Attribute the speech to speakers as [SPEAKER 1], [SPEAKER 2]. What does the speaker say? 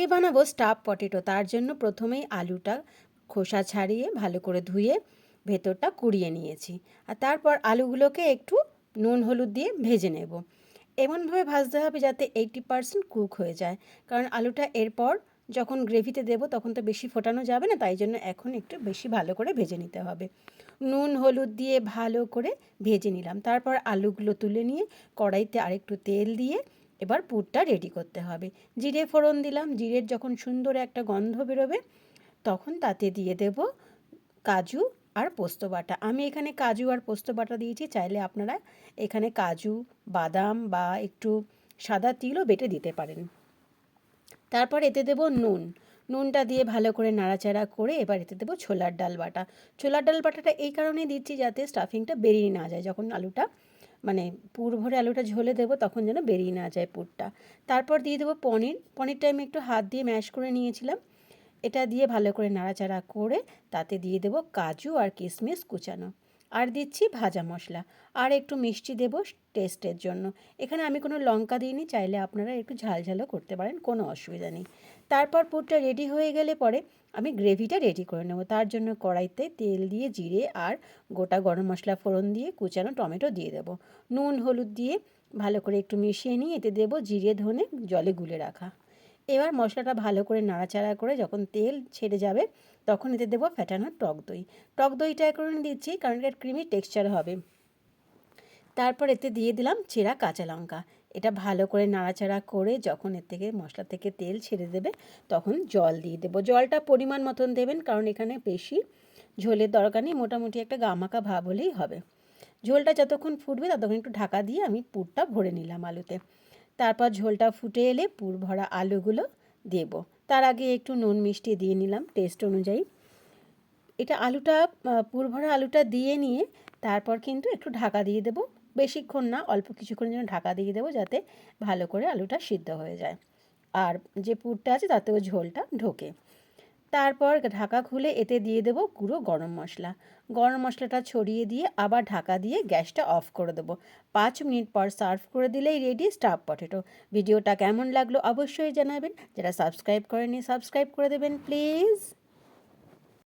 [SPEAKER 1] আজকে বানাবো staff potato. তার জন্য প্রথমেই আলুটা খোসা ছাড়িয়ে ভালো করে ধুয়ে ভেতরটা কুড়িয়ে নিয়েছি। আর তারপর আলুগুলোকে একটু নুন হলুদ দিয়ে ভেজে নেব। এমনভাবে ভাজতে হবে যাতে 80% কুক হয়ে যায়, কারণ আলুটা এরপর যখন গ্রেভিতে দেবো তখন তো বেশি ফোটানো যাবে না, তাই জন্য এখন একটু বেশি ভালো করে ভেজে নিতে হবে। নুন হলুদ দিয়ে ভালো করে ভেজে নিলাম। তারপর আলুগুলো তুলে নিয়ে কড়াইতে আরেকটু তেল দিয়ে এবার পুরটা রেডি করতে হবে। জিরে ফোড়ন দিলাম। জিরের যখন সুন্দর একটা গন্ধ বেরোবে তখন তাতে দিয়ে দেব কাজু আর পোস্ত বাটা। আমি এখানে কাজু আর পোস্ত বাটা দিয়েছি, চাইলে আপনারা এখানে কাজু, বাদাম বা একটু সাদা তিলও বেটে দিতে পারেন। তারপর এতে দেব নুন। নুনটা দিয়ে ভালো করে নাড়াচাড়া করে এবার এতে দেবো ছোলার ডাল বাটা। ছোলার ডাল বাটাটা এই কারণেই দিচ্ছি যাতে স্টাফিংটা বেরিয়ে না যায়, যখন আলুটা মানে পুর ভরে আলুটা ঝোলে দেবো তখন যেন বেরিয়ে না যায় পুরটা। তারপর দিয়ে দেবো পনির। পনিরটা আমি একটু হাত দিয়ে ম্যাশ করে নিয়েছিলাম। এটা দিয়ে ভালো করে নাড়াচাড়া করে তাতে দিয়ে দেবো কাজু আর কিশমিশ কুচানো। আর দিচ্ছি ভাজা মশলা। আর একটু মিষ্টি দেবো টেস্টের জন্য। এখানে আমি কোনো লঙ্কা দিইনি, চাইলে আপনারা একটু ঝালঝালও করতে পারেন, কোনো অসুবিধা নেই। তারপর পুরটা রেডি হয়ে গেলে পরে আমি গ্রেভিটা রেডি করে নেব। তার জন্য কড়াইতে তেল দিয়ে জিরে আর গোটা গরম মশলা ফোড়ন দিয়ে কুচানো টমেটো দিয়ে দেবো। নুন হলুদ দিয়ে ভালো করে একটু মিশিয়ে নিয়ে এতে দেবো জিরে ধনে জলে গুলে রাখা। এবার মশলাটা ভালো করে নাড়াচাড়া করে যখন তেল ছেড়ে যাবে তখন এতে দেবো ফ্যাটানো টক দই। টক দইটা এখন দিচ্ছি কারণ এটা ক্রিমি টেক্সচার হবে। তারপর এতে দিয়ে দিলাম চেরা কাঁচা লঙ্কা। এটা ভালো করে নাড়াচাড়া করে যখন এর থেকে মশলা থেকে তেল ছেড়ে দেবে তখন জল দিয়ে দেবো। জলটা পরিমাণ মতন দেবেন, কারণ এখানে বেশি ঝোলের দরকার নেই, মোটামুটি একটা গামাখা ভাব হলেই হবে। ঝোলটা যতক্ষণ ফুটবে ততক্ষণ একটু ঢাকা দিয়ে আমি পুরটা ভরে নিলাম আলুতে। তারপর ঝোলটা ফুটে এলে পুর ভরা আলুগুলো দেব। তার আগে একটু নুন মিষ্টি দিয়ে নিলাম টেস্ট অনুযায়ী। এটা আলুটা পুর ভরা আলুটা দিয়ে নিয়ে তারপর কিন্তু একটু ঢাকা দিয়ে দেবো। বেশিক্ষণ না, অল্প কিছুক্ষণের জন্য ঢাকা দিয়ে দেবো যাতে ভালো করে আলুটা সিদ্ধ হয়ে যায় আর যে পুরটা আছে তাতেও ঝোলটা ঢোকে। তারপর ঢাকা খুলে এতে দিয়ে দেবো গুঁড়ো গরম মশলা। গরম মশলাটা ছড়িয়ে দিয়ে আবার ঢাকা দিয়ে গ্যাসটা অফ করে দেবো। 5 মিনিট পর সার্ভ করে দিলেই রেডি স্টাফ পটেটো। ভিডিওটা কেমন লাগলো অবশ্যই জানাবেন। যারা সাবস্ক্রাইব করেনি সাবস্ক্রাইব করে দেবেন প্লিজ।